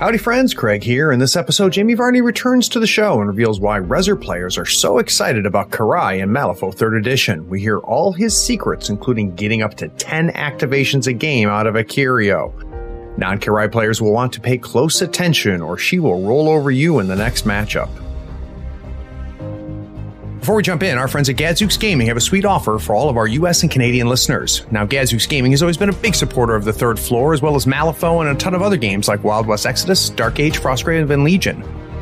Howdy friends, Craig here. In this episode, Jamie Varney returns to the show and reveals why Reser players are so excited about Kirai and Malifaux 3rd Edition. We hear all his secrets, including getting up to 10 activations a game out of a curio. Non-Kirai players will want to pay close attention or she will roll over you in the next matchup. Before we jump in, our friends at Gadzooks Gaming have a sweet offer for all of our US and Canadian listeners. Now, Gadzooks Gaming has always been a big supporter of the Third Floor, as well as Malifaux and a ton of other games like Wild West Exodus, Dark Age, Frostgrave, and Legion.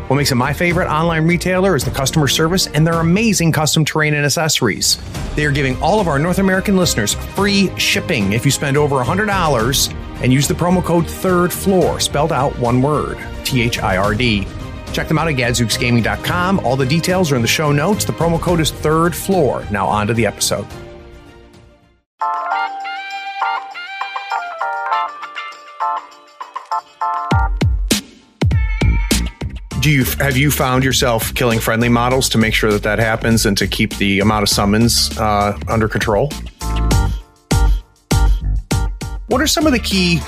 What makes it my favorite online retailer is the customer service and their amazing custom terrain and accessories. They are giving all of our North American listeners free shipping if you spend over $100 and use the promo code Third Floor, spelled out one word, THIRD. Check them out at gadzooksgaming.com. All the details are in the show notes. The promo code is Third Floor. Now on to the episode. Have you found yourself killing friendly models to make sure that happens and to keep the amount of summons under control? What are some of the key,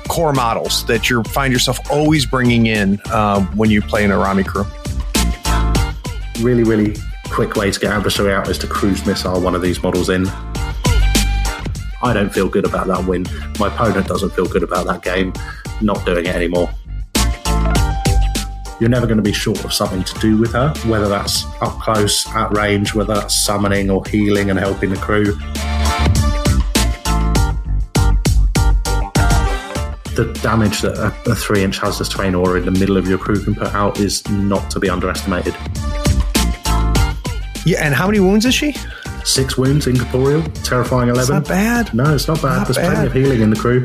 core models that you find yourself always bringing in when you play an Arami crew? Really, really quick way to get adversary out is to cruise missile one of these models in. I don't feel good about that win. My opponent doesn't feel good about that game. Not doing it anymore. You're never going to be short of something to do with her, whether that's up close, at range, whether that's summoning or healing and helping the crew. The damage that a 3-inch hazardous terrain aura in the middle of your crew can put out is not to be underestimated. Yeah, and how many wounds is she? 6 wounds, incorporeal, terrifying 11. It's not bad. No, it's not bad. There's plenty of healing in the crew.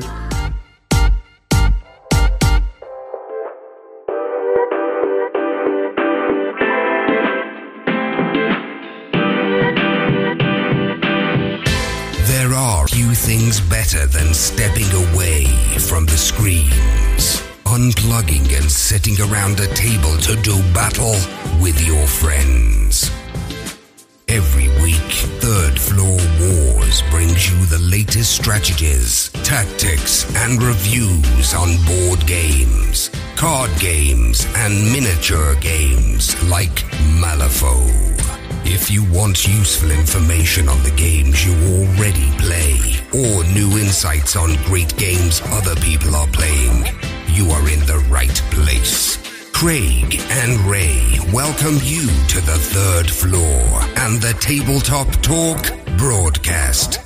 Things better than stepping away from the screens, unplugging and sitting around a table to do battle with your friends. Every week, Third Floor Wars brings you the latest strategies, tactics, and reviews on board games, card games, and miniature games like Malifaux. If you want useful information on the games you already play, or new insights on great games other people are playing, you are in the right place. Craig and Ray welcome you to the Third Floor and the Tabletop Talk broadcast.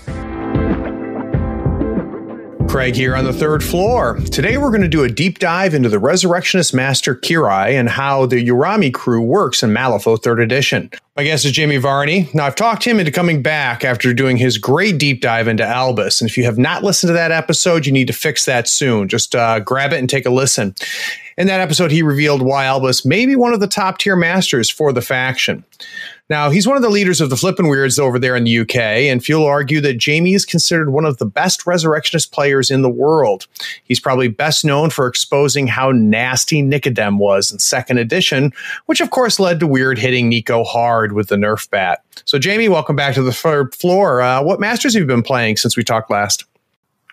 Craig here on the Third Floor. Today we're going to do a deep dive into the Resurrectionist Master Kirai and how the Urami crew works in Malifaux 3rd Edition. My guest is Jamie Varney. Now, I've talked him into coming back after doing his great deep dive into Albus. And if you have not listened to that episode, you need to fix that soon. Just grab it and take a listen. In that episode, he revealed why Albus may be one of the top tier masters for the faction. Now, he's one of the leaders of the Flippin' Weirds over there in the UK, and few will argue that Jamie is considered one of the best Resurrectionist players in the world. He's probably best known for exposing how nasty Nicodem was in 2nd edition, which of course led to Weird hitting Nico hard with the Nerf bat. So Jamie, welcome back to the Third Floor. What masters have you been playing since we talked last?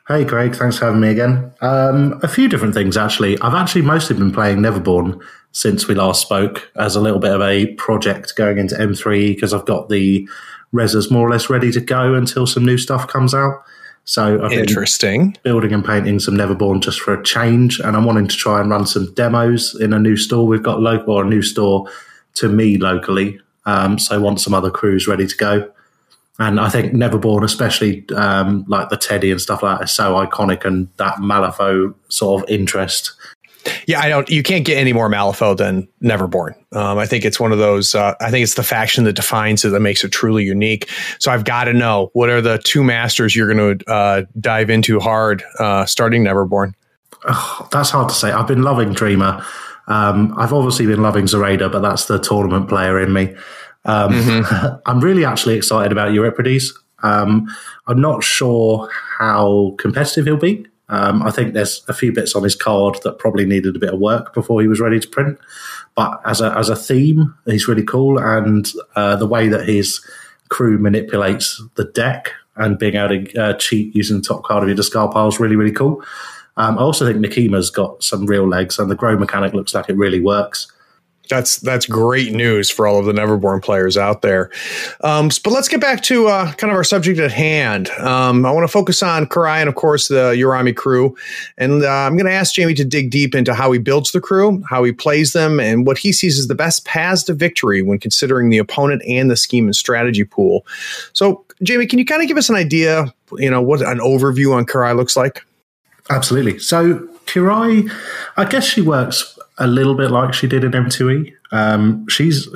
Hey Craig, thanks for having me again. A few different things actually. I've actually mostly been playing Neverborn since we last spoke as a little bit of a project going into M3 because I've got the Resers more or less ready to go until some new stuff comes out. So I've been building and painting some Neverborn just for a change, and I'm wanting to try and run some demos in a new store we've got local, or a new store to me locally. So I want some other crews ready to go. And I think Neverborn, especially like the Teddy and stuff like that, is so iconic, and that Malifaux sort of interest. Yeah, you can't get any more Malifaux than Neverborn. I think it's one of those, I think it's the faction that defines it, that makes it truly unique. So I've got to know, what are the 2 masters you're going to dive into hard starting Neverborn? Oh, that's hard to say. I've been loving Dreamer. I've obviously been loving Zoraida, but that's the tournament player in me. I'm really actually excited about Euripides. I'm not sure how competitive he'll be. I think there's a few bits on his card that probably needed a bit of work before he was ready to print. But as a theme, he's really cool. And the way that his crew manipulates the deck and being able to cheat using the top card of your discard pile is really, really cool. I also think Nikima's got some real legs, and the grow mechanic looks like it really works. That's great news for all of the Neverborn players out there. But let's get back to kind of our subject at hand. I want to focus on Kirai and, of course, the Urami crew. And I'm going to ask Jamie to dig deep into how he builds the crew, how he plays them, and what he sees as the best paths to victory when considering the opponent and the scheme and strategy pool. So, Jamie, can you kind of give us an idea, what an overview on Kirai looks like? Absolutely. So, Kirai, I guess she works a little bit like she did in M2E.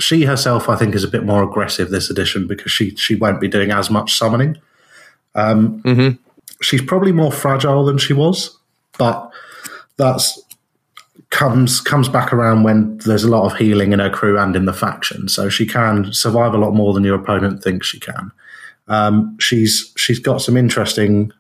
She herself, I think, is a bit more aggressive this edition because she won't be doing as much summoning. She's probably more fragile than she was, but that's comes back around when there's a lot of healing in her crew and in the faction. So she can survive a lot more than your opponent thinks she can. She's got some interesting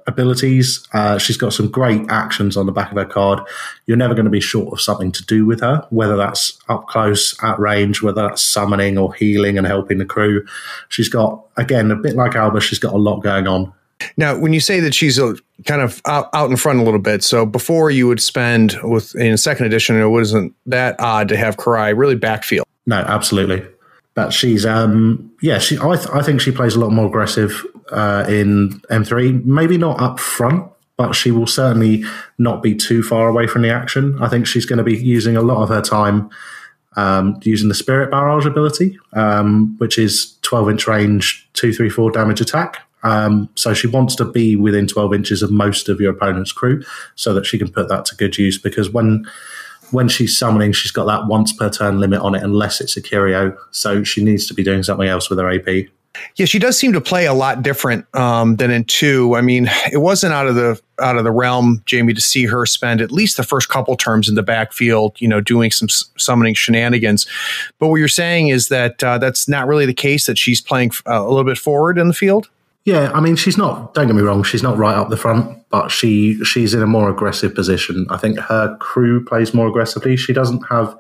abilities. She's got some great actions on the back of her card. You're never going to be short of something to do with her, whether that's up close, at range, whether that's summoning or healing and helping the crew. She's got, again, a bit like Alba, she's got a lot going on. Now, when you say that she's kind of out in front a little bit, so before you would spend in second edition, it wasn't that odd to have Kirai really backfield. No, absolutely. But she's, I think she plays a lot more aggressive in M3. Maybe not up front, but she will certainly not be too far away from the action. I think she's going to be using a lot of her time using the Spirit Barrage ability, which is 12-inch range, 2-3-4 damage attack. So she wants to be within 12 inches of most of your opponent's crew so that she can put that to good use, because when she's summoning, she's got that once per turn limit on it, unless it's a curio. So she needs to be doing something else with her AP. Yeah, she does seem to play a lot different than in 2. I mean, it wasn't out of the realm, Jamie, to see her spend at least the first couple turns in the backfield, doing some summoning shenanigans. But what you're saying is that that's not really the case, that she's playing a little bit forward in the field? Yeah, I mean, she's not, don't get me wrong, she's not right up the front, but she's in a more aggressive position. I think her crew plays more aggressively. She doesn't have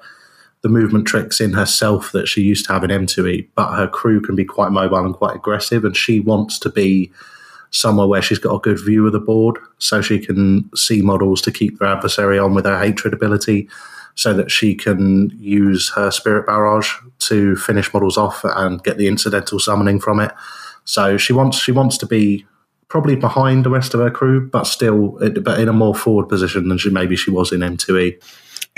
the movement tricks in herself that she used to have in M2E, but her crew can be quite mobile and quite aggressive, and she wants to be somewhere where she's got a good view of the board so she can see models to keep their adversary on with her hatred ability, so that she can use her Spirit Barrage to finish models off and get the incidental summoning from it. So she wants to be probably behind the rest of her crew, but in a more forward position than she was in M2E.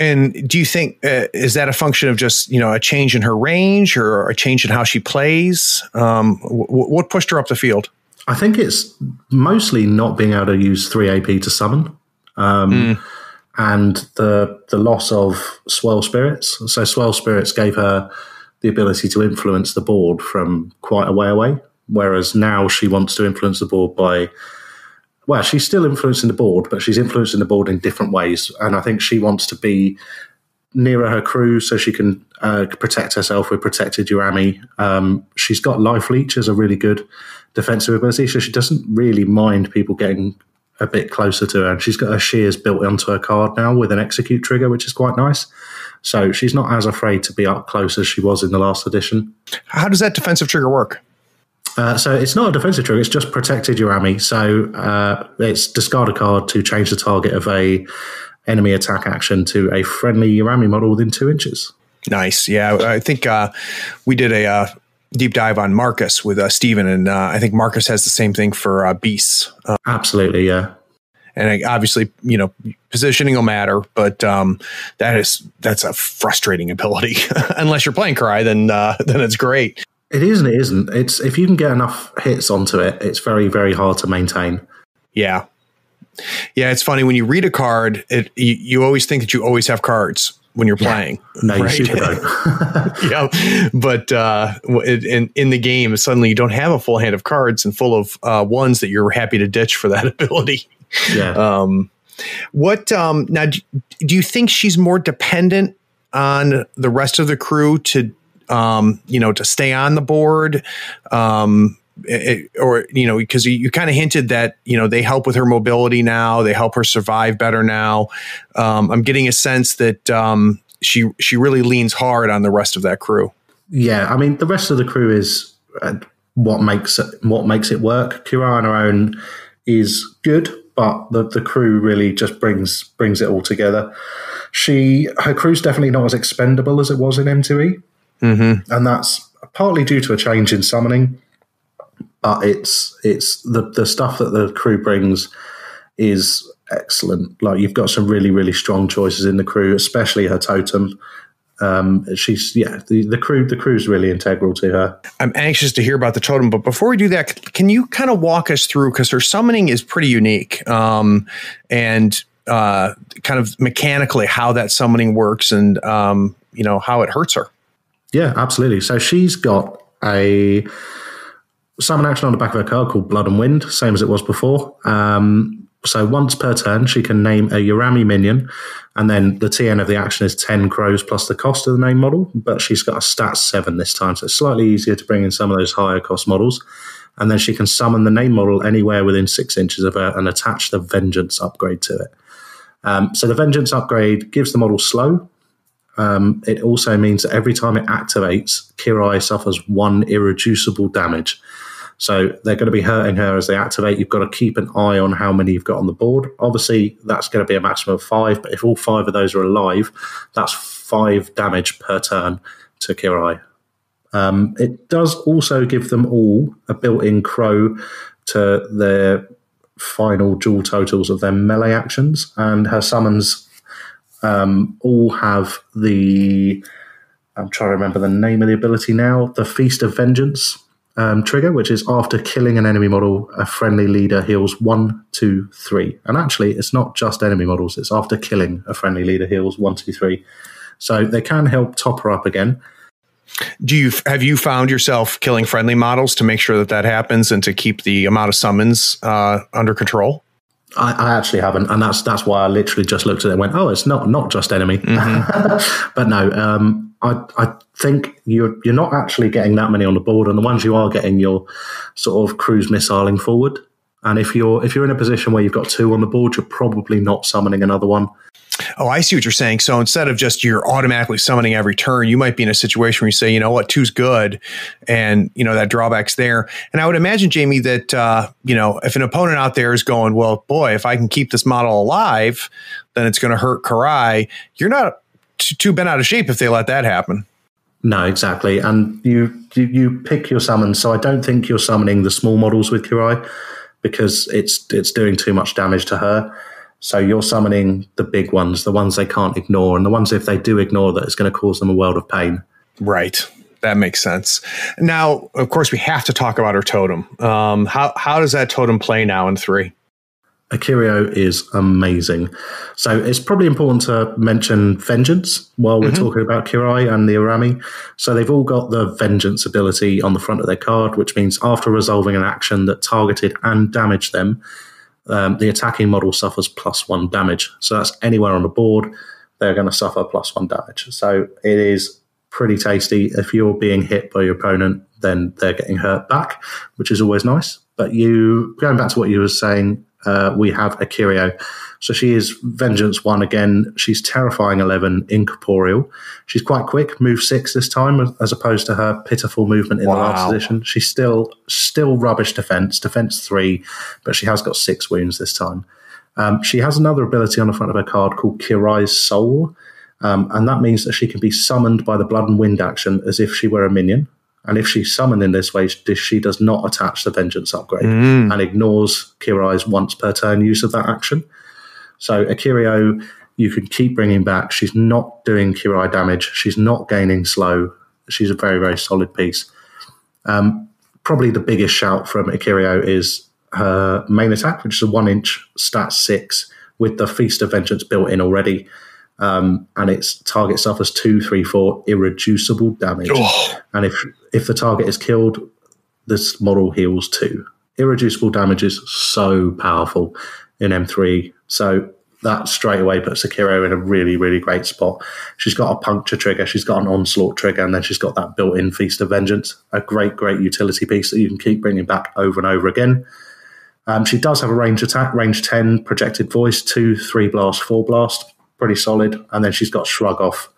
And do you think, is that a function of just, a change in her range or a change in how she plays? What pushed her up the field? I think it's mostly not being able to use 3 AP to summon. And the loss of Swirl Spirits. So Swirl Spirits gave her the ability to influence the board from quite a way away. Whereas now she wants to influence the board she's still influencing the board, but she's influencing the board in different ways. And I think she wants to be nearer her crew so she can protect herself with Protected Urami. She's got Life Leech as a really good defensive ability, so she doesn't really mind people getting a bit closer to her. And she's got her Shears built onto her card now with an Execute trigger, which is quite nice. So she's not as afraid to be up close as she was in the last edition. How does that defensive trigger work? So it's not a defensive trigger, it's just Protected Urami. So it's discard a card to change the target of a enemy attack action to a friendly Urami model within 2 inches. Nice. Yeah, I think we did a deep dive on Marcus with Steven, and I think Marcus has the same thing for beasts. Absolutely, yeah. And obviously, positioning will matter, but that's a frustrating ability. Unless you're playing Kirai, then it's great. It is and it isn't. It's if you can get enough hits onto it, it's very, very hard to maintain. Yeah. Yeah, it's funny. When you read a card, you always think that you always have cards when you're playing. No, right? you super don't. Yeah. But in the game, suddenly you don't have a full hand of cards and full of ones that you're happy to ditch for that ability. Yeah. Now, do you think she's more dependent on the rest of the crew to stay on the board, because you kind of hinted that, they help with her mobility now, they help her survive better now. I'm getting a sense that she really leans hard on the rest of that crew. Yeah, I mean, the rest of the crew is what makes it work. Kirai on her own is good, but the crew really just brings it all together. Her crew's definitely not as expendable as it was in M2E, and that's partly due to a change in summoning. But it's the stuff that the crew brings is excellent. Like, you've got some really, really strong choices in the crew, especially her totem. The crew's really integral to her. I'm anxious to hear about the totem, but before we do that, can you kind of walk us through, because her summoning is pretty unique, and kind of mechanically how that summoning works, and how it hurts her. Yeah, absolutely. So she's got a summon action on the back of her card called Blood and Wind, same as it was before. So once per turn, she can name a Urami minion, and then the TN of the action is 10 crows plus the cost of the name model, but she's got a stat 7 this time, so it's slightly easier to bring in some of those higher cost models. And then she can summon the name model anywhere within 6 inches of her and attach the Vengeance upgrade to it. So the Vengeance upgrade gives the model slow. It also means that every time it activates, Kirai suffers 1 irreducible damage. So they're going to be hurting her as they activate. You've got to keep an eye on how many you've got on the board. Obviously, that's going to be a maximum of 5, but if all 5 of those are alive, that's 5 damage per turn to Kirai. It does also give them all a built-in crow to their final dual totals of their melee actions, and her summons all have the... I'm trying to remember the name of the ability now. The Feast of Vengeance trigger, which is after killing an enemy model, a friendly leader heals 1, 2, 3. And actually, it's not just enemy models. It's after killing a friendly leader heals 1, 2, 3. So they can help top her up again. Have you found yourself killing friendly models to make sure that happens and to keep the amount of summons under control? I actually haven't, and that's why I literally just looked at it and went, oh, it's not just enemy. But no, I think you're not actually getting that many on the board, and the ones you are getting, you're sort of cruise missiling forward. And if you're in a position where you've got 2 on the board, you're probably not summoning another one. Oh, I see what you're saying. So instead of just you're automatically summoning every turn, you might be in a situation where you say, you know what, 2's good, and that drawback's there. And I would imagine, Jamie, that if an opponent out there is going, well, boy, if I can keep this model alive, then it's going to hurt Kirai. You're not too bent out of shape if they let that happen. No, exactly. And you pick your summons. So I don't think you're summoning the small models with Kirai, because it's doing too much damage to her. So you're summoning the big ones, the ones they can't ignore, and the ones, if they do ignore that, it's going to cause them a world of pain. Right. That makes sense. Now, of course, we have to talk about her totem. How does that totem play now in 3? Akirio is amazing. So it's probably important to mention Vengeance while we're talking about Kirai and the Urami. So they've all got the Vengeance ability on the front of their card, which means after resolving an action that targeted and damaged them, the attacking model suffers +1 damage. So that's anywhere on the board, they're going to suffer +1 damage. So it is pretty tasty. If you're being hit by your opponent, then they're getting hurt back, which is always nice. But going back to what you were saying, we have Akirio. So she is Vengeance 1 again. She's Terrifying 11, Incorporeal. She's quite quick, move 6 this time, as opposed to her pitiful movement in the last edition. She's still rubbish defense 3, but she has got 6 wounds this time. She has another ability on the front of her card called Kirai's Soul, and that means that she can be summoned by the Blood and Wind action as if she were a minion. And if she's summoned in this way, she does not attach the Vengeance upgrade and ignores Kirai's once per turn use of that action. So Akirio, you can keep bringing back. She's not doing Kirai damage. She's not gaining slow. She's a very, very solid piece. Probably the biggest shout from Akirio is her main attack, which is a 1-inch stat 6 with the Feast of Vengeance built in already. And its target suffers 2, 3, 4 irreducible damage. Oh. And if the target is killed, this model heals 2. Irreducible damage is so powerful in M3. So that straight away puts Akirio in a really, really great spot. She's got a puncture trigger, she's got an onslaught trigger, and then she's got that built-in Feast of Vengeance. A great, great utility piece that you can keep bringing back over and over again. She does have a range attack, range 10, projected voice, 2, 3 blast, 4 blast. Pretty solid. And then she's got Shrug Off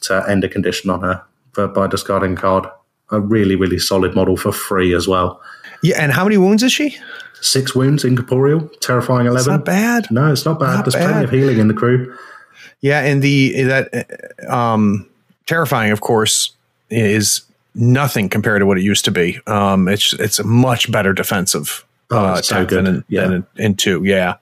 to end a condition on her by discarding a card. A really, really solid model for free as well. Yeah, and how many wounds is she? 6 wounds, incorporeal, terrifying 11. It's not bad. No, it's not bad. There's plenty of healing in the crew. Yeah, and terrifying, of course, is nothing compared to what it used to be. It's a much better defensive it's so good. than in 2. Yeah.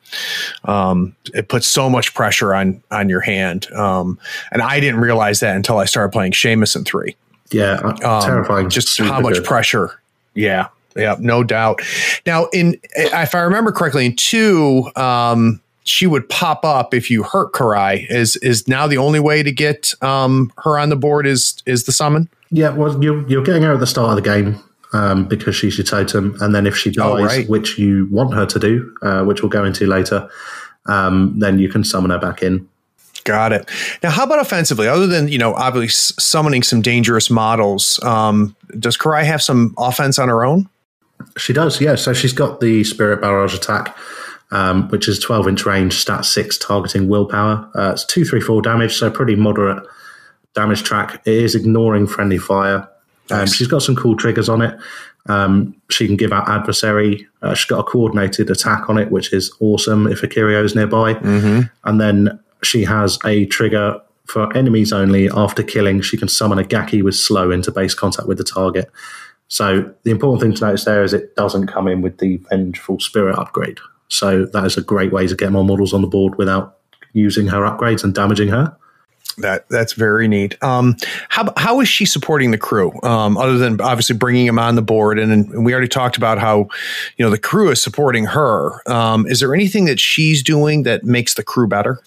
It puts so much pressure on your hand. And I didn't realize that until I started playing Seamus in 3. Yeah, terrifying. Just how much pressure. Yeah. Yeah, no doubt. Now, if I remember correctly, in 2, she would pop up if you hurt Kirai. Is now the only way to get her on the board is the summon? Yeah, well, you're getting her at the start of the game because she's your totem, and then if she dies, which you want her to do, which we'll go into later, then you can summon her back in. Got it. Now, how about offensively? Other than, obviously summoning some dangerous models, does Kirai have some offense on her own? She does, yeah. So she's got the Spirit Barrage attack, which is 12-inch range, stat 6, targeting willpower. It's 2-3-4 damage, so pretty moderate damage track. It is ignoring friendly fire. Nice. She's got some cool triggers on it. She can give out adversary. She's got a coordinated attack on it, which is awesome if a Kirai is nearby. Mm-hmm. And then she has a trigger for enemies only. After killing, she can summon a Gaki with slow into base contact with the target. So the important thing to notice there is it doesn't come in with the Vengeful Spirit upgrade. So that is a great way to get more models on the board without using her upgrades and damaging her. That's very neat. How is she supporting the crew? Other than obviously bringing them on the board, and we already talked about how the crew is supporting her. Is there anything that she's doing that makes the crew better?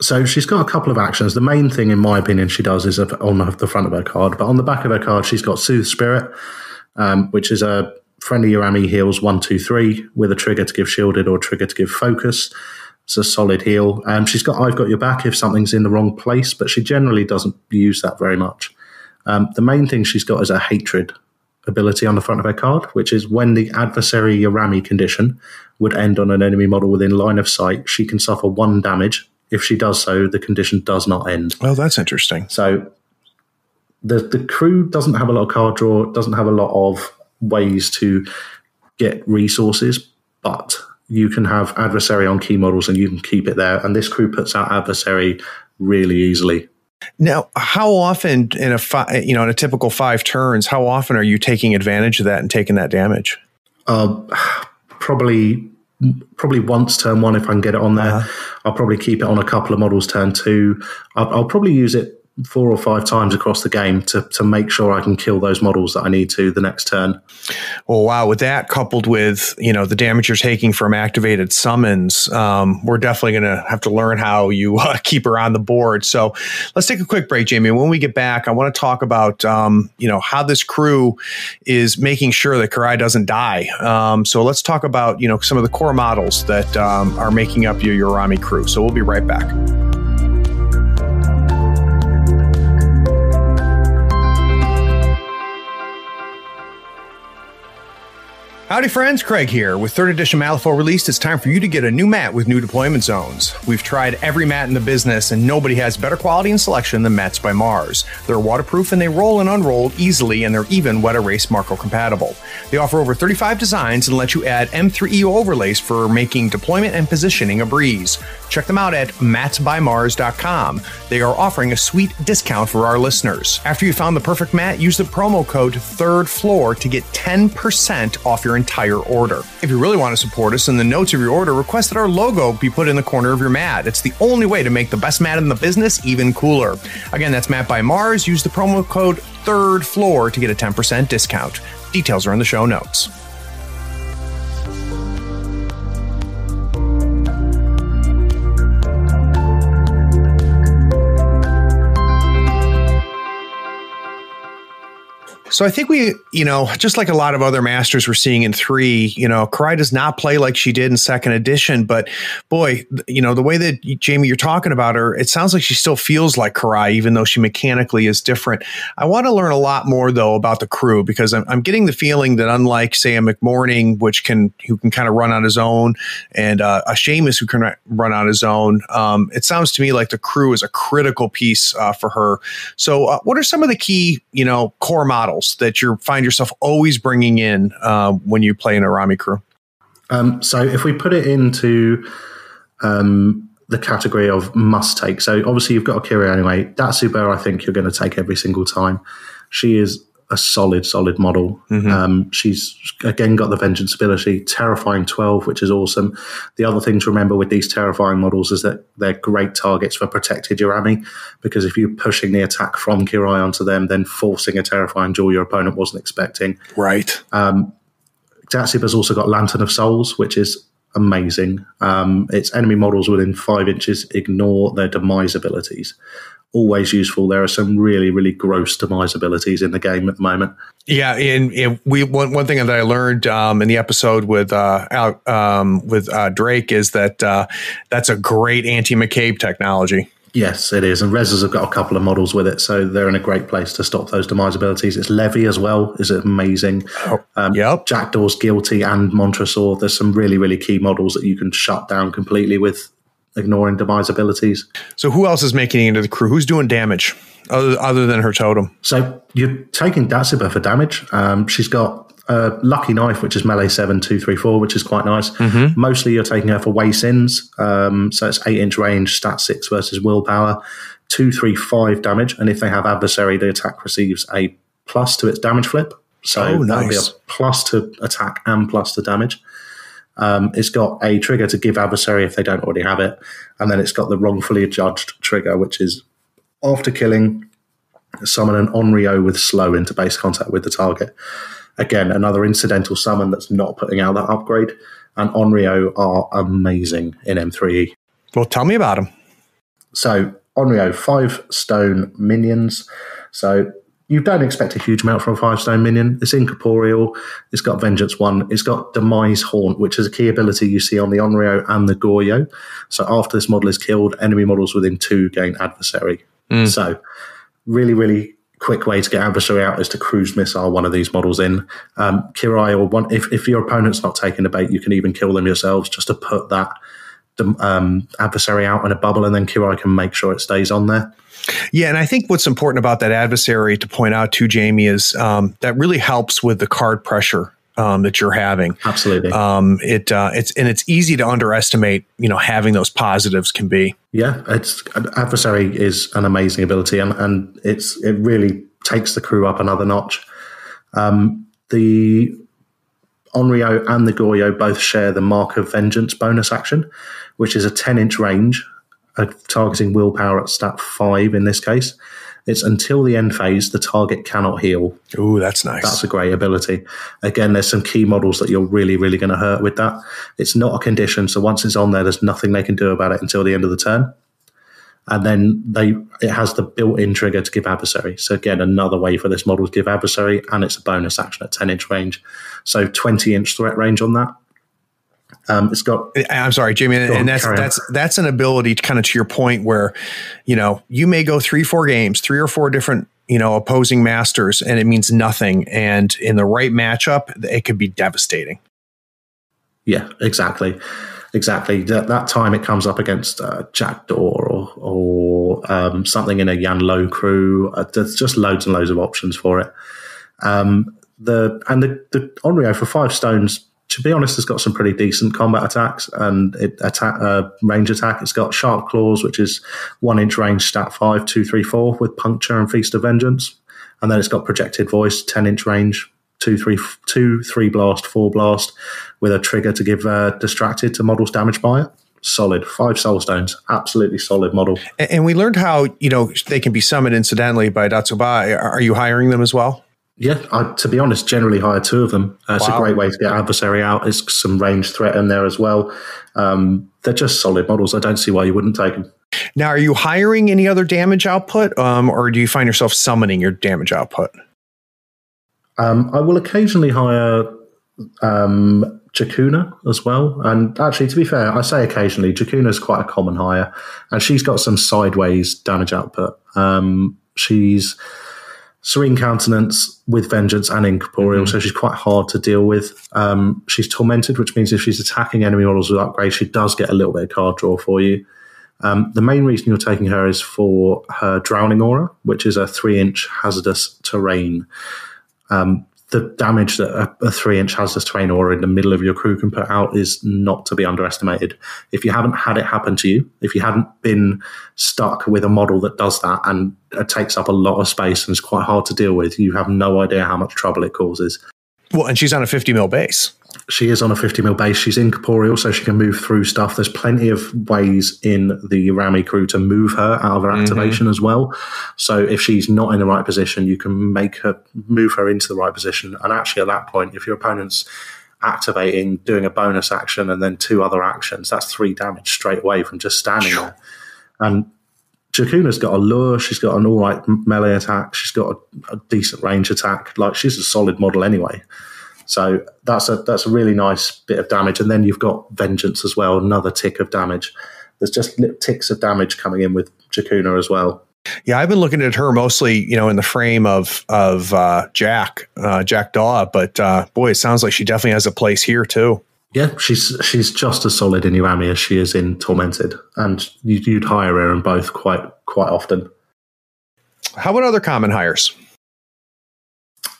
So she's got a couple of actions. The main thing, in my opinion, she does is on the front of her card, but on the back of her card, she's got Soothe Spirit, which is a friendly Urami heals 1, 2, 3 with a trigger to give shielded or a trigger to give focus. It's a solid heal. She's got I've got your back if something's in the wrong place, but she generally doesn't use that very much. The main thing she's got is a hatred ability on the front of her card, which is when the adversary Urami condition would end on an enemy model within line of sight, she can suffer 1 damage. If she does so, the condition does not end. Oh, that's interesting. So the crew doesn't have a lot of card draw, doesn't have a lot of ways to get resources, but you can have adversary on key models and you can keep it there. And this crew puts out adversary really easily. Now, how often in a typical 5 turns, how often are you taking advantage of that and taking that damage? Probably once turn 1 if I can get it on there. I'll probably keep it on a couple of models turn 2. I'll probably use it 4 or 5 times across the game to make sure I can kill those models that I need to the next turn. Well, wow. With that coupled with, the damage you're taking from activated summons, we're definitely going to have to learn how you keep her on the board. So let's take a quick break, Jamie. When we get back, I want to talk about, how this crew is making sure that Kirai doesn't die. So let's talk about, some of the core models that are making up your Urami crew. So we'll be right back. Howdy friends, Craig here. With 3rd edition Malifaux released, it's time for you to get a new mat with new deployment zones. We've tried every mat in the business and nobody has better quality and selection than Mats by Mars. They're waterproof and they roll and unroll easily, and they're even wet erase Marco compatible. They offer over 35 designs and let you add M3EO overlays for making deployment and positioning a breeze. Check them out at matsbymars.com. They are offering a sweet discount for our listeners. After you found the perfect mat, use the promo code 3rd floor to get 10% off your entire order. If you really want to support us, in the notes of your order, request that our logo be put in the corner of your mat. It's the only way to make the best mat in the business even cooler. Again, that's Mat by Mars. Use the promo code 3rd floor to get a 10% discount. Details are in the show notes. So I think we, just like a lot of other masters we're seeing in 3, Kirai does not play like she did in 2nd edition. But boy, the way that Jamie, you're talking about her, it sounds like she still feels like Kirai, even though she mechanically is different. I want to learn a lot more though about the crew, because I'm getting the feeling that unlike say a McMorning, who can kind of run on his own, and a Seamus who can run on his own, it sounds to me like the crew is a critical piece for her. So what are some of the key, core models models that you find yourself always bringing in when you play an Arami crew? So if we put it into the category of must take, so obviously you've got a Kirai anyway. Datsuba, I think you're going to take every single time. She is a solid model. She's again got the vengeance ability, terrifying 12, which is awesome. The other thing to remember with these terrifying models is that they're great targets for protected Urami, because if you're pushing the attack from Kirai onto them, then forcing a terrifying duel your opponent wasn't expecting. Right. Datsuba's also got Lantern of Souls, which is amazing. It's enemy models within 5 inches ignore their demise abilities. Always useful. There are some really gross demise abilities in the game at the moment. Yeah, and one thing that I learned in the episode with Drake is that that's a great anti-McCabe technology. Yes, it is. And Rezzers have got a couple of models with it, so they're in a great place to stop those demise abilities. It's Levy as well, is amazing. Yep. Jackdaw's Guilty and Montresor. There's some really key models that you can shut down completely with ignoring demise abilities. So who else is making it into the crew? Who's doing damage other than her totem? So you're taking Datsuba for damage. She's got Lucky Knife, which is melee 7, 2, 3, 4, which is quite nice. Mostly you're taking her for Way Sins. So it's 8-inch range, stat 6 versus willpower, 2, 3, 5 damage. And if they have adversary, the attack receives a plus to its damage flip. So that'll be a plus to attack and plus to damage. It's got a trigger to give adversary if they don't already have it. And then it's got the wrongfully adjudged trigger, which is after killing, summon an Onryo with slow into base contact with the target. Again, another incidental summon that's not putting out that upgrade. And Onryo are amazing in M3E. Well, tell me about them. So Onryo, 5 stone minions. So you don't expect a huge amount from a 5-stone minion. It's incorporeal. It's got Vengeance 1. It's got Demise Haunt, which is a key ability you see on the Onryo and the Goryo. So after this model is killed, enemy models within 2 gain adversary. So really quick way to get adversary out is to cruise missile one of these models in. Kirai, or one, if your opponent's not taking the bait, you can even kill them yourselves just to put that adversary out in a bubble, and then Kirai can make sure it stays on there. Yeah, and I think what's important about that adversary to point out to Jamie is that really helps with the card pressure that you're having. Absolutely. It's easy to underestimate, having those positives can be. Yeah, adversary is an amazing ability, and it really takes the crew up another notch. The Onryo and the Goryo both share the Mark of Vengeance bonus action, which is a 10-inch range, targeting willpower at stat 5 in this case. It's until the end phase, the target cannot heal. Ooh, that's nice. That's a great ability. Again, there's some key models that you're really going to hurt with that. It's not a condition, so once it's on there, there's nothing they can do about it until the end of the turn. And then it has the built-in trigger to give adversary. So again, another way for this model to give adversary, and it's a bonus action at 10-inch range. So 20-inch threat range on that. It's got. I'm sorry, Jamie, and that's an ability to kind of, to your point, where you may go 3 or 4 different opposing masters, and it means nothing. And in the right matchup, it could be devastating. Yeah, exactly. That time it comes up against Jackdaw or something in a Yan Lo crew. There's just loads and loads of options for it. The Onryo for 5 stones, to be honest, has got some pretty decent combat attacks and range attack. It's got Sharp Claws, which is 1-inch range, stat 5, 2, 3, 4 with Puncture and Feast of Vengeance. And then it's got Projected Voice, 10-inch range, 2, 3 blast, 4 blast with a trigger to give Distracted to models damaged by it. Solid. 5 soul stones. Absolutely solid model. And we learned how, they can be summoned incidentally by Datsuba. Are you hiring them as well? Yeah, to be honest, generally hire 2 of them. It's a great way to get adversary out. There's some range threat in there as well. They're just solid models. I don't see why you wouldn't take them. Now, are you hiring any other damage output, or do you find yourself summoning your damage output? I will occasionally hire Jakuna as well. And actually, to be fair, I say occasionally, Jakuna is quite a common hire. And she's got some sideways damage output. She's Serene Countenance with Vengeance and Incorporeal, so she's quite hard to deal with. She's Tormented, which means if she's attacking enemy models with upgrades, she does get a little bit of card draw for you. The main reason you're taking her is for her Drowning Aura, which is a 3-inch hazardous terrain. The damage that a 3-inch hazardous terrain or in the middle of your crew can put out is not to be underestimated. If you haven't had it happen to you, if you hadn't been stuck with a model that does that and it takes up a lot of space and is quite hard to deal with, you have no idea how much trouble it causes. Well, and she's on a 50 mil base. She is on a 50 mil base. She's incorporeal, so she can move through stuff. There's plenty of ways in the Urami crew to move her out of her activation as well. So if she's not in the right position, you can move her into the right position. And actually at that point, if your opponent's activating, doing a bonus action and then 2 other actions, that's 3 damage straight away from just standing there. And Jakuna's got a lure. She's got an all right melee attack. She's got a decent range attack. Like, she's a solid model anyway. So that's a really nice bit of damage. And then you've got Vengeance as well, another tick of damage. There's just little ticks of damage coming in with Jakuna as well. Yeah, I've been looking at her mostly, in the frame of Jack Daw, but boy, it sounds like she definitely has a place here too. Yeah, she's just as solid in Urami as she is in Tormented, and you'd hire her in both quite often. How about other common hires?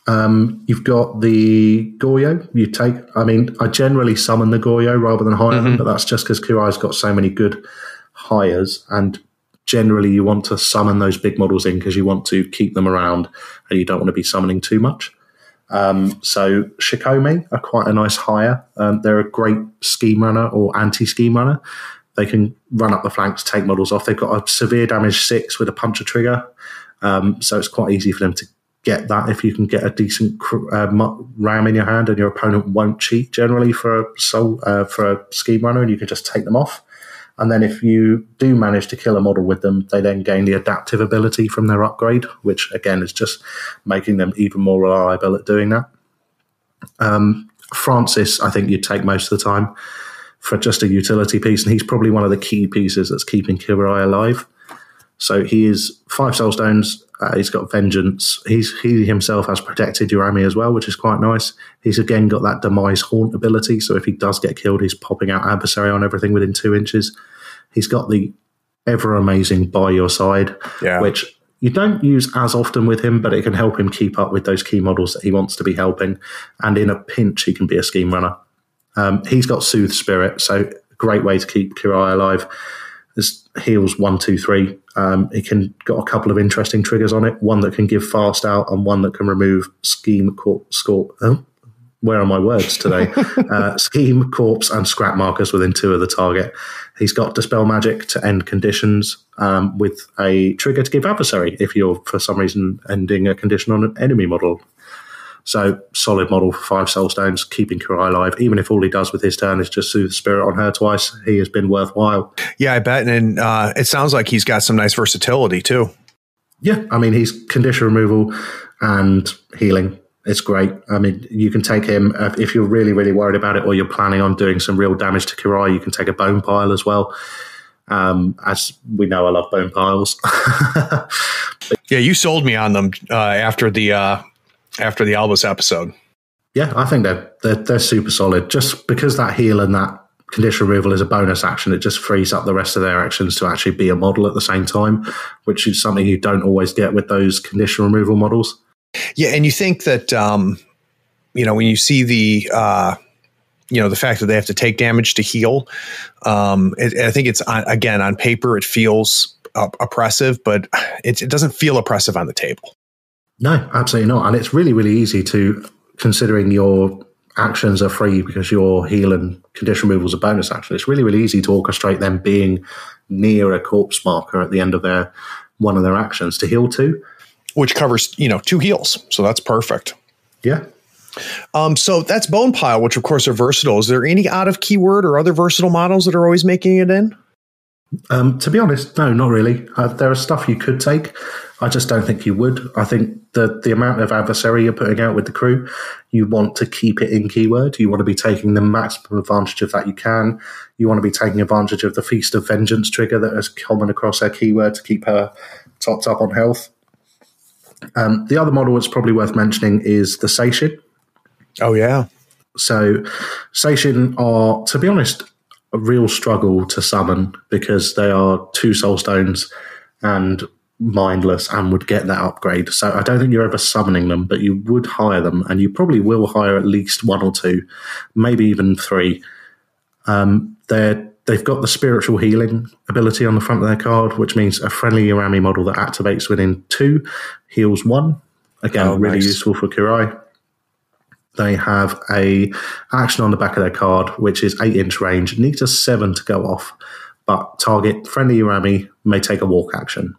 You've got the Goryo you take. I mean, I generally summon the Goryo rather than hire them, but that's just because Kirai's got so many good hires, and generally you want to summon those big models in because you want to keep them around and you don't want to be summoning too much. So Shikome are quite a nice hire. They're a great scheme runner or anti-scheme runner. They can run up the flanks, take models off. They've got a severe damage 6 with a puncher trigger. So it's quite easy for them to get that if you can get a decent ram in your hand and your opponent won't cheat generally for a scheme runner and you can just take them off. And then if you do manage to kill a model with them, they then gain the adaptive ability from their upgrade, which again is just making them even more reliable at doing that. Francis, I think you'd take most of the time for just a utility piece, and he's probably one of the key pieces that's keeping Kirai alive. So he is 5 soul stones. He's got Vengeance. He himself has protected Urami as well, which is quite nice. He's again got that Demise Haunt ability, so if he does get killed, he's popping out Adversary on everything within 2 inches. He's got the ever amazing By Your Side, which you don't use as often with him, but it can help him keep up with those key models that he wants to be helping. And in a pinch, he can be a scheme runner. He's got Soothe Spirit, so great way to keep Kirai alive. There's heals 1, 2, 3. It can got a couple of interesting triggers on it. One that can give fast out, and one that can remove scheme, where are my words today? Scheme, corpse, and scrap markers within 2 of the target. He's got Dispel Magic to end conditions with a trigger to give adversary if you're for some reason ending a condition on an enemy model. So solid model for 5 soul stones, keeping Kirai alive. Even if all he does with his turn is just soothe spirit on her twice, he has been worthwhile. Yeah, I bet. And it sounds like he's got some nice versatility too. Yeah, I mean, he's condition removal and healing. It's great. I mean, you can take him if you're really, really worried about it or you're planning on doing some real damage to Kirai, you can take a bone pile as well. As we know, I love bone piles. Yeah, you sold me on them after the Albus episode. Yeah, I think they're super solid. Just because that heal and that condition removal is a bonus action, it just frees up the rest of their actions to actually be a model at the same time, which is something you don't always get with those condition removal models. Yeah, and you think that when you see the the fact that they have to take damage to heal, I think it's again on paper it feels oppressive, but it doesn't feel oppressive on the table. No, absolutely not. And it's really, really easy to, considering your actions are free because your heal and condition removal is a bonus action, it's really, really easy to orchestrate them being near a corpse marker at the end of one of their actions to heal to. Which covers, 2 heals. So that's perfect. Yeah. So that's Bone Pile, which of course are versatile. Is there any out of keyword or other versatile models that are always making it in? To be honest, no, not really. There is stuff you could take. I just don't think you would. I think that the amount of adversary you're putting out with the crew, you want to keep it in keyword. You want to be taking the maximum advantage of that you can. You want to be taking advantage of the Feast of Vengeance trigger that is common across her keyword to keep her topped up on health. The other model that's probably worth mentioning is the Seishin. Oh, yeah. So Seishin are, to be honest, a real struggle to summon because they are 2 soul stones and mindless and would get that upgrade. So I don't think you're ever summoning them, but you would hire them, and you probably will hire at least 1 or 2, maybe even 3. They've got the spiritual healing ability on the front of their card, which means a friendly Urami model that activates within 2 heals 1. Again, really useful for Kirai. They have a action on the back of their card, which is 8-inch range, needs a 7 to go off, but target friendly Urami may take a walk action.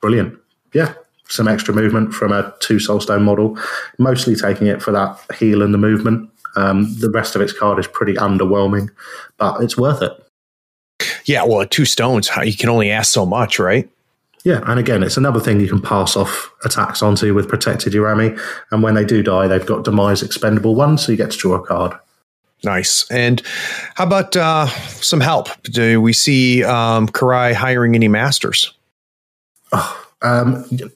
Brilliant. Yeah, some extra movement from a 2 Soulstone model, mostly taking it for that heal and the movement. The rest of its card is pretty underwhelming, but it's worth it. Yeah, well, at 2 stones, you can only ask so much, right? Yeah, and again, it's another thing you can pass off attacks onto with protected Urami, and when they do die, they've got Demise expendable 1, so you get to draw a card. Nice. And how about some help? Do we see Kirai hiring any masters?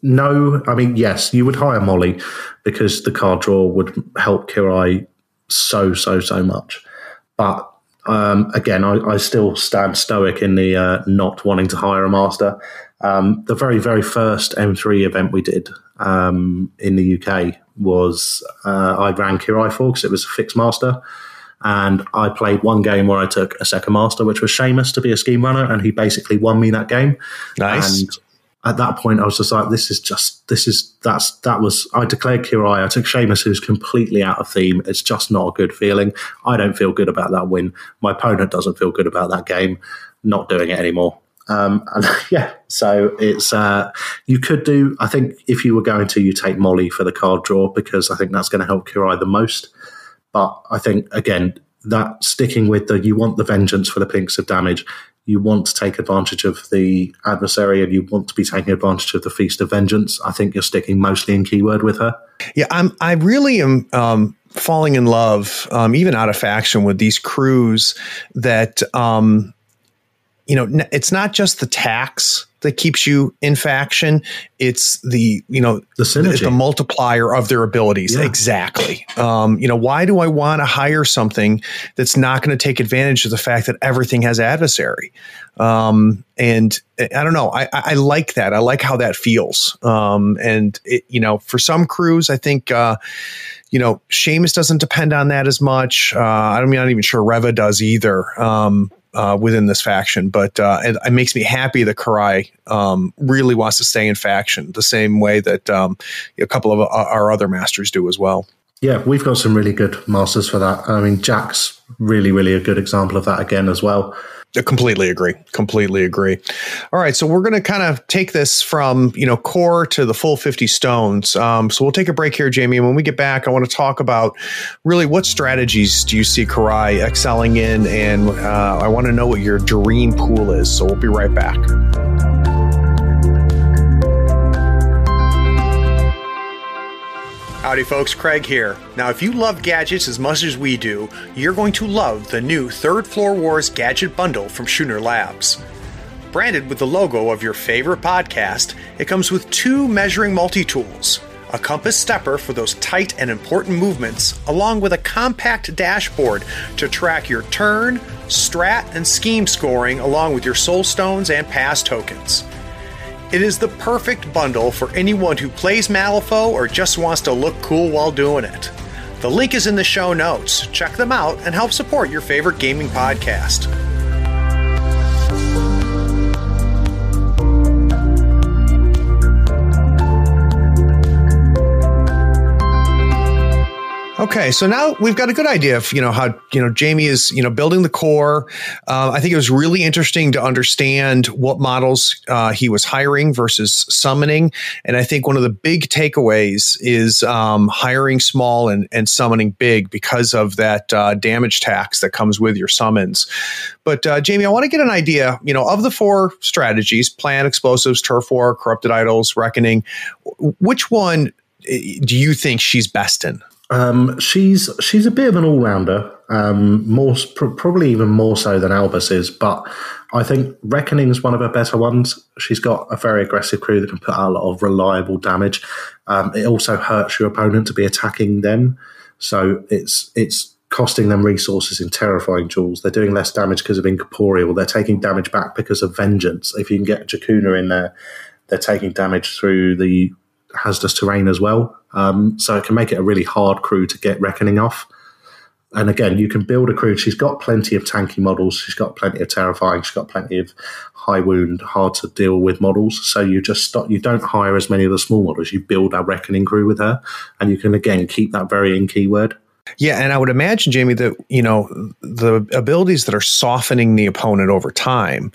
No, I mean, yes, you would hire Molly because the card draw would help Kirai so much. But again, I still stand stoic in the not wanting to hire a master. The very, very first M3 event we did in the UK was I ran Kirai for because it was a fixed master. And I played one game where I took a second master, which was Seamus to be a scheme runner, and he basically won me that game. Nice. And at that point, I was just like, I declared Kirai. I took Seamus, who's completely out of theme. It's just not a good feeling. I don't feel good about that win. My opponent doesn't feel good about that game. Not doing it anymore. And yeah, so it's, you could do, I think if you were going to, you take Molly for the card draw, because I think that's going to help Kirai the most. But I think, again, that sticking with you want the vengeance for the pinks of damage. You want to take advantage of the adversary, and you want to be taking advantage of the Feast of Vengeance. I think you're sticking mostly in keyword with her. Yeah, I really am falling in love, even out of faction, with these crews that, it's not just the tax that keeps you in faction. It's the synergy, the multiplier of their abilities. Yeah. Exactly. Why do I want to hire something that's not going to take advantage of the fact that everything has adversary? And I don't know. I like that. I like how that feels. And for some crews, I think, Seamus doesn't depend on that as much. I'm not even sure Reva does either. Within this faction, but it makes me happy that Kirai really wants to stay in faction the same way that a couple of our other masters do as well. Yeah, we've got some really good masters for that. I mean, Jack's really, really a good example of that again as well. I completely agree. All right, so we're going to kind of take this from, core to the full 50 stones. So we'll take a break here, Jamie. And when we get back, I want to talk about really what strategies do you see Kirai excelling in? And I want to know what your dream pool is. So we'll be right back. Howdy folks, Craig here. Now if you love gadgets as much as we do, you're going to love the new Third Floor Wars Gadget Bundle from Schooner Labs. Branded with the logo of your favorite podcast, it comes with 2 measuring multi-tools, a compass stepper for those tight and important movements, along with a compact dashboard to track your turn, strat, and scheme scoring along with your soul stones and pass tokens. It is the perfect bundle for anyone who plays Malifaux or just wants to look cool while doing it. The link is in the show notes. Check them out and help support your favorite gaming podcast. Okay, so now we've got a good idea of, how, Jamie is, building the core. I think it was really interesting to understand what models he was hiring versus summoning. And I think one of the big takeaways is hiring small and summoning big because of that damage tax that comes with your summons. But Jamie, I want to get an idea, of the 4 strategies: Plan, Explosives, Turf War, Corrupted Idols, Reckoning. Which one do you think she's best in? She's a bit of an all-rounder, probably even more so than Albus is, but I think Reckoning is one of her better ones. She's got a very aggressive crew that can put out a lot of reliable damage. It also hurts your opponent to be attacking them, so it's costing them resources in terrifying duels. They're doing less damage because of Incorporeal. They're taking damage back because of Vengeance. If you can get Jakuna in there, they're taking damage through the hazardous terrain as well. So it can make it a really hard crew to get Reckoning off. And again, you can build a crew. She's got plenty of tanky models. She's got plenty of terrifying. She's got plenty of high wound, hard to deal with models. So you you don't hire as many of the small models. You build a Reckoning crew with her, and you can again keep that varying keyword. Yeah, and I would imagine, Jamie, that the abilities that are softening the opponent over time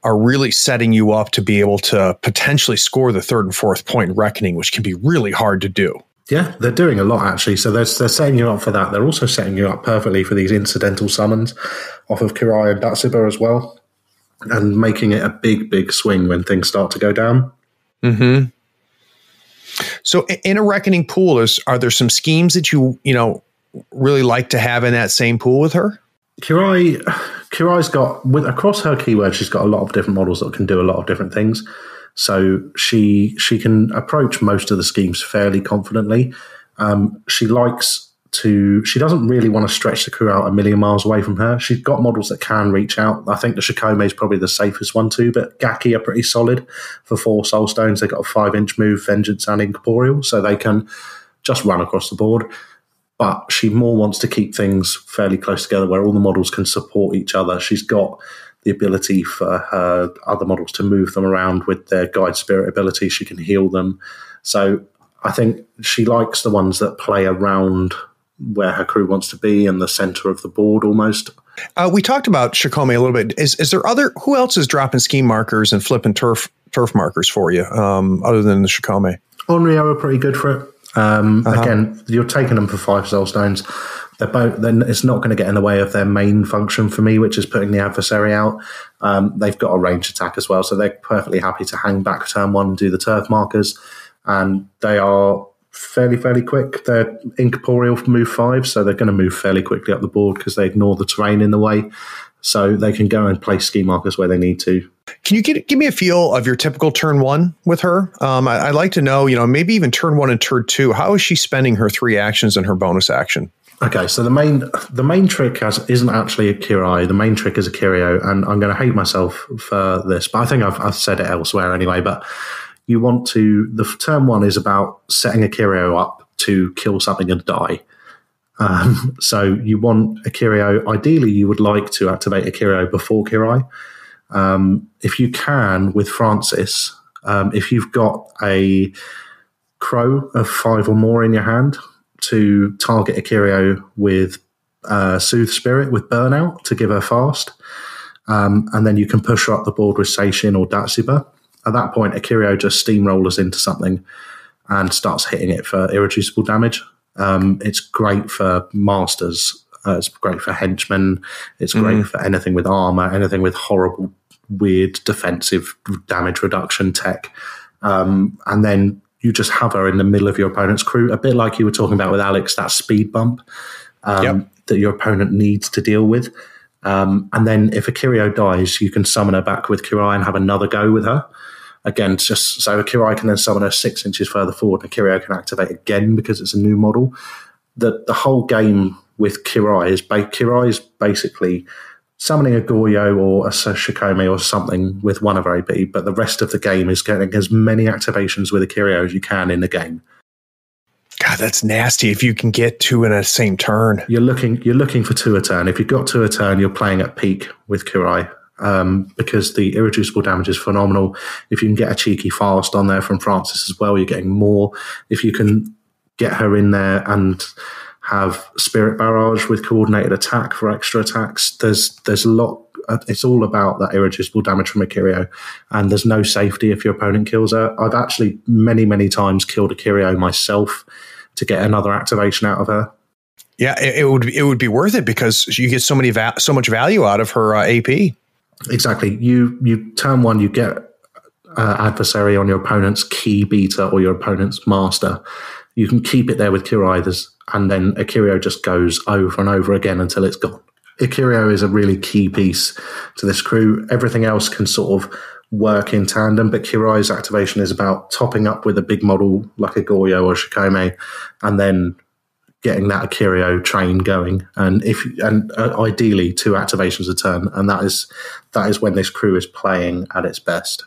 are really setting you up to be able to potentially score the third and fourth point in Reckoning, which can be really hard to do. Yeah, they're doing a lot, actually. So they're setting you up for that. They're also setting you up perfectly for these incidental summons off of Kirai and Datsiba as well, and making it a big, big swing when things start to go down. Mm-hmm. So in a Reckoning pool, are there some schemes that you really like to have in that same pool with her? Kirai's got, across her keyword, she's got a lot of different models that can do a lot of different things. So she can approach most of the schemes fairly confidently. She doesn't really want to stretch the crew out a million miles away from her. She's got models that can reach out. I think the Shikome is probably the safest one too, but Gaki are pretty solid for 4 soul stones. They've got a 5-inch move, Vengeance and Incorporeal, so they can just run across the board. But she more wants to keep things fairly close together where all the models can support each other. She's got the ability for her other models to move them around with their guide spirit ability. She can heal them. So I think she likes the ones that play around where her crew wants to be in the center of the board almost. We talked about Shikome a little bit. Is there who else is dropping scheme markers and flipping turf markers for you other than the Shikome? Onryo are pretty good for it. Again, you're taking them for 5 soul stones. Then it's not going to get in the way of their main function for me, which is putting the adversary out. They've got a range attack as well, so they're perfectly happy to hang back turn 1 and do the turf markers. And they are fairly quick. They're incorporeal for move 5, so they're going to move fairly quickly up the board because they ignore the terrain in the way. So they can go and place scheme markers where they need to. Can you give me a feel of your typical turn 1 with her? I'd like to know, maybe even turn 1 and turn 2. How is she spending her 3 actions and her bonus action? Okay, so the main trick isn't actually a Kirai. The main trick is a Kirio, and I'm going to hate myself for this, but I think I've said it elsewhere anyway. But you want to, the turn 1 is about setting a Kirio up to kill something and die. So you want a Kirio. Ideally, you would like to activate a Kirio before Kirai. If you can, with Francis, if you've got a crow of 5 or more in your hand, to target a Kirio with Soothe Spirit with Burnout to give her fast. And then you can push her up the board with Seishin or Datsiba. At that point, a Kirio just steamrollers into something and starts hitting it for irreducible damage. It's great for masters. It's great for henchmen. It's great for anything with armor, anything with horrible, weird defensive damage reduction tech. And then you just have her in the middle of your opponent's crew, a bit like you were talking about with Alex, that speed bump that your opponent needs to deal with. And then if a Kirio dies, you can summon her back with Kirai and have another go with her. Again, just so a Kirai can then summon her 6 inches further forward, and a Kirio can activate again because it's a new model. The whole game with Kirai is basically summoning a Goryo or a Shikome or something with one of her AP, but the rest of the game is getting as many activations with a Kirio as you can in the game. God, that's nasty if you can get 2 in a same turn. You're looking for 2 a turn. If you've got 2 a turn, you're playing at peak with Kirai. Because the irreducible damage is phenomenal. If you can get a cheeky fast on there from Francis as well, you're getting more. If you can get her in there and have Spirit Barrage with coordinated attack for extra attacks, there's a lot. It's all about that irreducible damage from a Kirio, and there's no safety if your opponent kills her. I've actually many times killed a Kirio myself to get another activation out of her. Yeah, it would be worth it because you get so much value out of her AP. Exactly. You turn 1, you get adversary on your opponent's key beta or your opponent's master. You can keep it there with Kirai, and then a Kirio just goes over and over again until it's gone. A Kirio is a really key piece to this crew. Everything else can sort of work in tandem, but Kirai's activation is about topping up with a big model like a Goryo or Shikome, and then getting that Kirio train going, and ideally 2 activations a turn, and that is when this crew is playing at its best.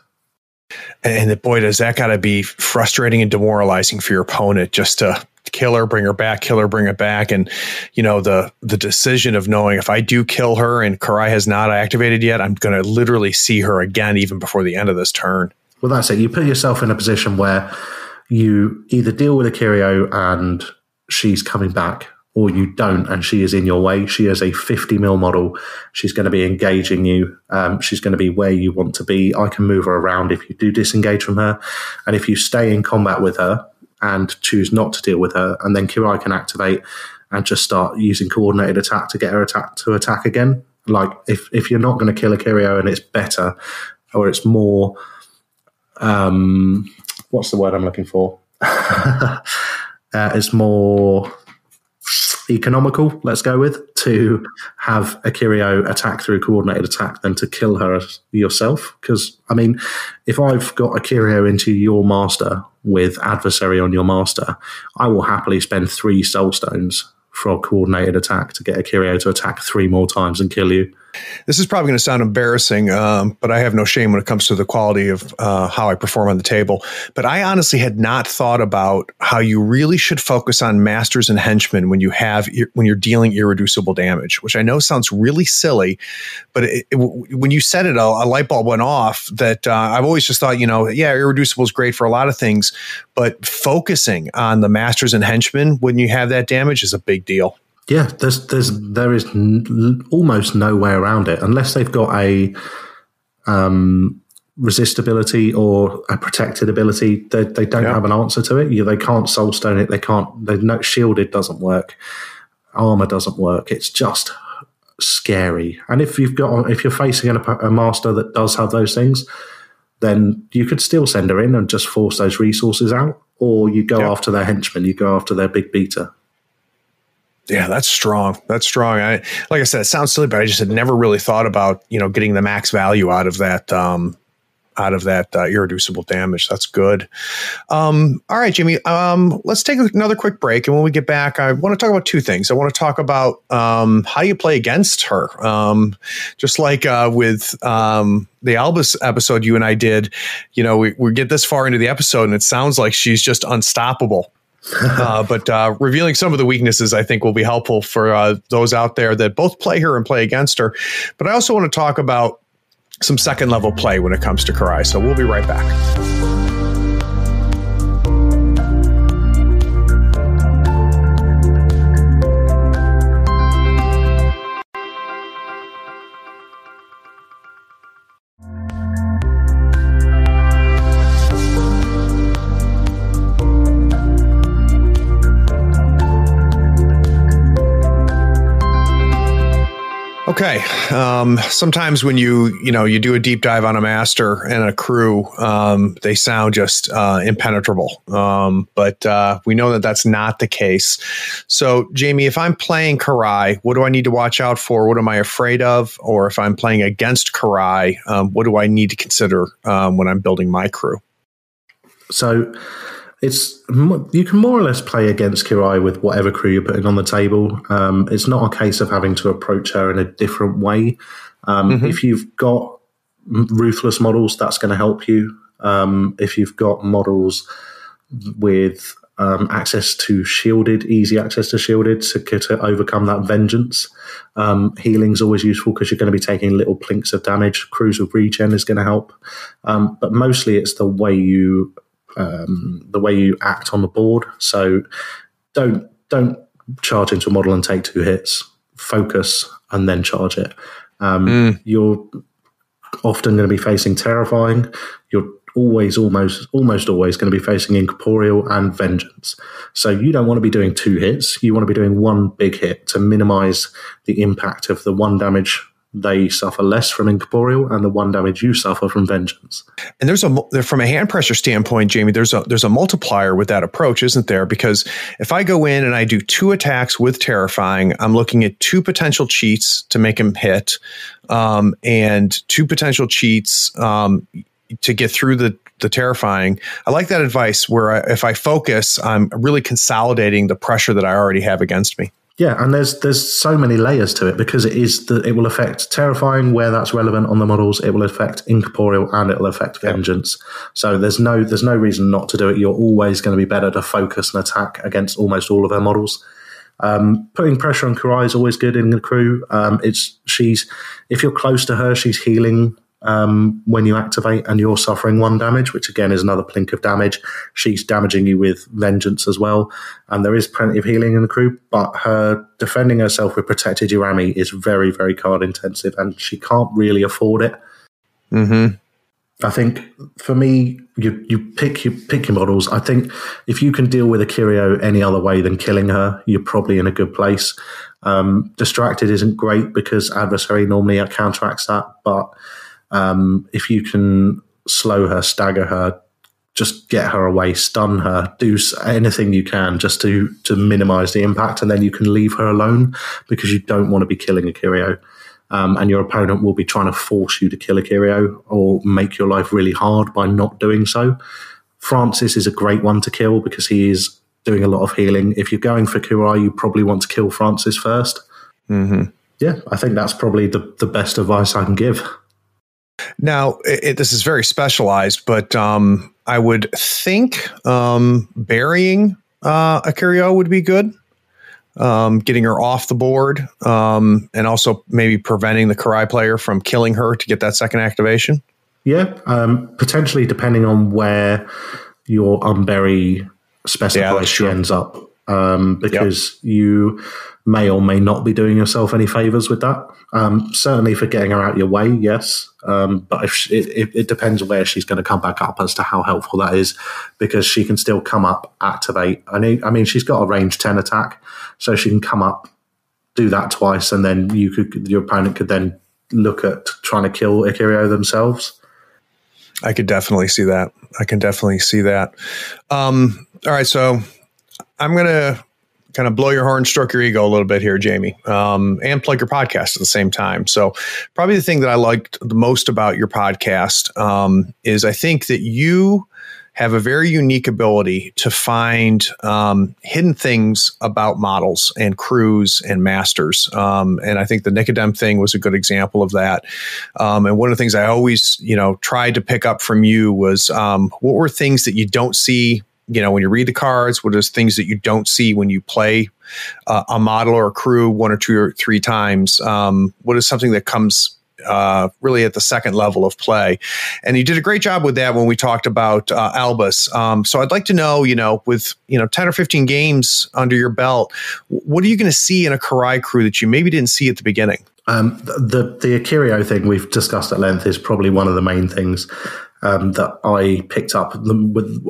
And boy, does that got to be frustrating and demoralizing for your opponent, just to kill her, bring her back, kill her, bring her back. And, the decision of knowing if I do kill her and Kirai has not activated yet, I'm going to literally see her again even before the end of this turn. Well, that's it. You put yourself in a position where you either deal with a Kirai and she's coming back, or you don't and she is in your way. She is a 50 mil model. She's going to be engaging you. She's going to be where you want to be. I can move her around if you do disengage from her. And if you stay in combat with her and choose not to deal with her, and then Kirai can activate and just start using coordinated attack to get her to attack again. Like if you're not going to kill a Kirai and it's better, or it's more, what's the word I'm looking for? It's more economical, let's go with, to have a Kirai attack through coordinated attack than to kill her yourself. Because, if I've got a Kirai into your master with adversary on your master, I will happily spend 3 soul stones for a coordinated attack to get a Kirai to attack 3 more times and kill you. This is probably going to sound embarrassing, but I have no shame when it comes to the quality of how I perform on the table. But I honestly had not thought about how you really should focus on masters and henchmen when you're dealing irreducible damage, which I know sounds really silly, but when you said it, a light bulb went off that I've always just thought, irreducible is great for a lot of things, but focusing on the masters and henchmen when you have that damage is a big deal. Yeah, there is almost no way around it unless they've got a resist ability or a protected ability. They don't have an answer to it. They can't soulstone it. Shielded doesn't work. Armor doesn't work. It's just scary. And if you're facing a master that does have those things, then you could still send her in and just force those resources out, or you go after their henchmen. You go after their big beater. Yeah, that's strong. That's strong. Like I said, it sounds silly, but I just had never really thought about, getting the max value out of that irreducible damage. That's good. All right, Jamie, let's take another quick break. And when we get back, I want to talk about 2 things. I want to talk about how you play against her. Just like with the Albus episode you and I did, we get this far into the episode and it sounds like she's just unstoppable. But revealing some of the weaknesses, I think, will be helpful for those out there that both play her and play against her. But I also want to talk about some second level play when it comes to Kirai. So we'll be right back. Okay. Sometimes when you do a deep dive on a master and a crew, they sound just impenetrable. But we know that that's not the case. So, Jamie, if I'm playing Kirai, what do I need to watch out for? What am I afraid of? Or if I'm playing against Kirai, what do I need to consider when I'm building my crew? So you can more or less play against Kirai with whatever crew you're putting on the table. It's not a case of having to approach her in a different way. If you've got ruthless models, that's going to help you. If you've got models with access to shielded, easy access to shielded to overcome that vengeance, healing's always useful because you're going to be taking little plinks of damage. Crews with regen is going to help. But mostly it's the way you act on the board. So don't charge into a model and take 2 hits. Focus and then charge it. You're often going to be facing terrifying. You're almost always going to be facing incorporeal and vengeance. So you don't want to be doing 2 hits. You want to be doing 1 big hit to minimize the impact of the 1 damage they suffer less from incorporeal and the 1 damage you suffer from vengeance. And from a hand pressure standpoint, Jamie, there's a multiplier with that approach, isn't there? Because if I go in and I do 2 attacks with terrifying, I'm looking at 2 potential cheats to make him hit, and 2 potential cheats to get through the terrifying. I like that advice where if I focus, I'm really consolidating the pressure that I already have against me. Yeah, and there's so many layers to it because it will affect terrifying where that's relevant on the models. It will affect incorporeal and it will affect vengeance. So there's no reason not to do it. You're always going to be better to focus and attack against almost all of her models. Putting pressure on Kirai is always good in the crew. If you're close to her, she's healing when you activate, and you're suffering 1 damage, which again is another plink of damage. She's damaging you with vengeance as well, and there is plenty of healing in the crew, but her defending herself with protected Urami is very, very card intensive, and she can't really afford it. Mm-hmm. I think for me, you pick your models. I think if you can deal with a Kirai any other way than killing her, you're probably in a good place. Distracted isn't great because adversary normally counteracts that, but if you can slow her, stagger her, just get her away, stun her, do anything you can just to minimize the impact, and then you can leave her alone because you don't want to be killing a Kirai. And your opponent will be trying to force you to kill a Kirai or make your life really hard by not doing so. Francis is a great one to kill because he is doing a lot of healing. If you're going for Kirai, you probably want to kill Francis first. Mm-hmm. Yeah, I think that's probably the best advice I can give. Now, this is very specialized, but I would think burying a Kirai would be good. Getting her off the board, and also maybe preventing the Kirai player from killing her to get that second activation. Yeah, potentially depending on where your unbury specifies she ends up, because you may or may not be doing yourself any favors with that. Certainly for getting her out of your way, yes. But if it depends where she's going to come back up as to how helpful that is, because she can still come up, activate. I mean, she's got a range 10 attack, so she can come up, do that twice, and then your opponent could then look at trying to kill Kirai themselves. I could definitely see that. All right, so I'm going to kind of blow your horn, stroke your ego a little bit here, Jamie, and plug your podcast at the same time. So probably the thing that I liked the most about your podcast is I think that you have a very unique ability to find hidden things about models and crews and masters. And I think the Nicodem thing was a good example of that. And one of the things I always, tried to pick up from you was what were things that you don't see when you read the cards? What are things that you don't see when you play a model or a crew 1 or 2 or 3 times? What is something that comes really at the second level of play? And you did a great job with that when we talked about Albus. So I'd like to know, with 10 or 15 games under your belt, what are you going to see in a Kirai crew that you maybe didn't see at the beginning? The Akirio thing we've discussed at length is probably one of the main things that I picked up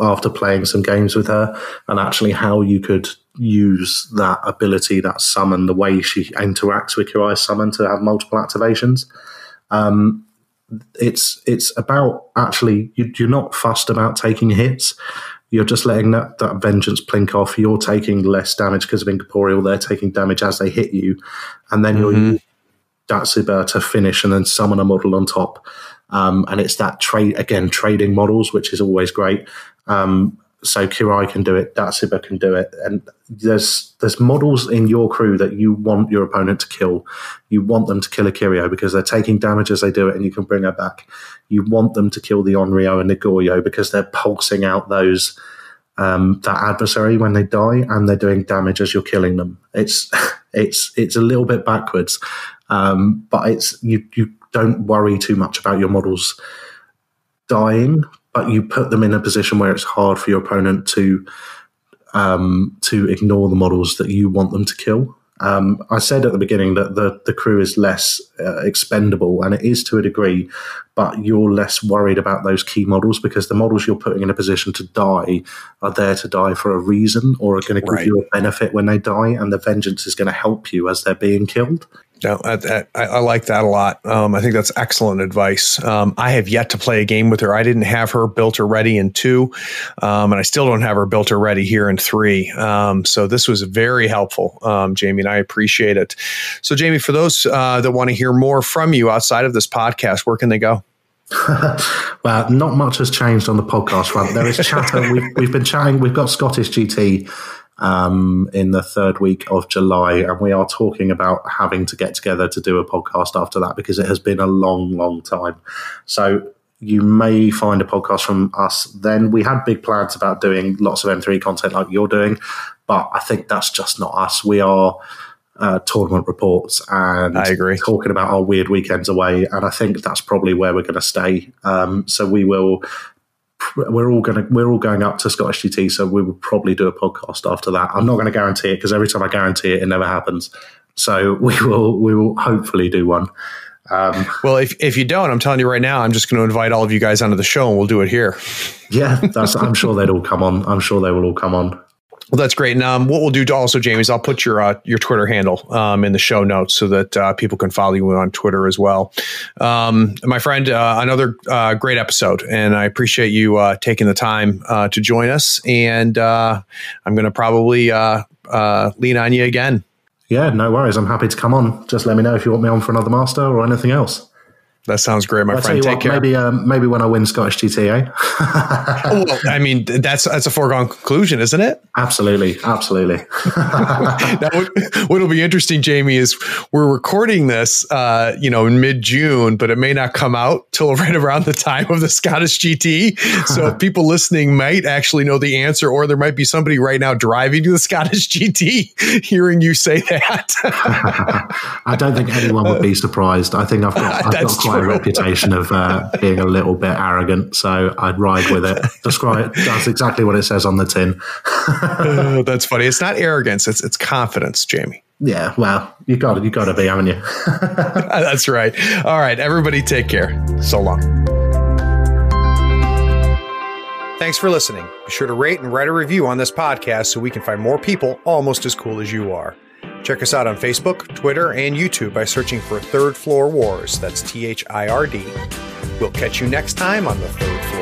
after playing some games with her, and actually how you could use that ability, that summon, the way she interacts with Kirai summon to have multiple activations. It's about actually you're not fussed about taking hits. You're just letting that vengeance plink off. You're taking less damage because of incorporeal. They're taking damage as they hit you, and then you're using Datsuba to finish and then summon a model on top. And it's that trading models, which is always great. So Kirai can do it, Datsuba can do it, and there's models in your crew that you want your opponent to kill. You want them to kill a Kirai because they're taking damage as they do it, and you can bring her back. You want them to kill the Onryo and the Goyo because they're pulsing out those that adversary when they die, and they're doing damage as you're killing them. It's a little bit backwards, but it's you don't worry too much about your models dying, but you put them in a position where it's hard for your opponent to ignore the models that you want them to kill. I said at the beginning that the crew is less expendable, and it is to a degree, but you're less worried about those key models because the models you're putting in a position to die are there to die for a reason or are going to give you a benefit when they die, and the vengeance is going to help you as they're being killed. No, I like that a lot. I think that's excellent advice. I have yet to play a game with her. I didn't have her built or ready in 2, and I still don't have her built or ready here in 3. So this was very helpful, Jamie, and I appreciate it. So, Jamie, for those that want to hear more from you outside of this podcast, where can they go? Well, not much has changed on the podcast front. There is chatter. We've been chatting. We've got Scottish GT in the third week of July, and we are talking about having to get together to do a podcast after that because it has been a long, long time. So you may find a podcast from us then. We had big plans about doing lots of M3 content like you're doing, but I think that's just not us. We are tournament reports and I agree. Talking about our weird weekends away, and I think that's probably where we're going to stay. So we will. We're all going up to Scottish GT, so we will probably do a podcast after that. I'm not going to guarantee it because every time I guarantee it, it never happens. So we will hopefully do one. Well, if you don't, I'm telling you right now, I'm just going to invite all of you guys onto the show and we'll do it here. Yeah, I'm sure they'd all come on. I'm sure they will all come on. Well, that's great. And what we'll do also, Jamie, is I'll put your Twitter handle in the show notes so that people can follow you on Twitter as well. My friend, another great episode, and I appreciate you taking the time to join us. And I'm going to probably lean on you again. Yeah, no worries. I'm happy to come on. Just let me know if you want me on for another master or anything else. That sounds great, my friend. Take care. Maybe when I win Scottish GT, eh? Well, I mean, that's a foregone conclusion, isn't it? Absolutely. Now, what'll be interesting, Jamie, is we're recording this, in mid-June, but it may not come out till right around the time of the Scottish GT. So people listening might actually know the answer, or there might be somebody right now driving to the Scottish GT hearing you say that. I don't think anyone would be surprised. I think I've got quite a reputation of being a little bit arrogant, so I'd ride with it. That's exactly what it says on the tin. That's funny. It's not arrogance; it's confidence, Jamie. Yeah, well, you got to be, haven't you? That's right. All right, everybody, take care. So long. Thanks for listening. Be sure to rate and write a review on this podcast so we can find more people almost as cool as you are. Check us out on Facebook, Twitter, and YouTube by searching for Third Floor Wars. That's THIRD. We'll catch you next time on the Third Floor.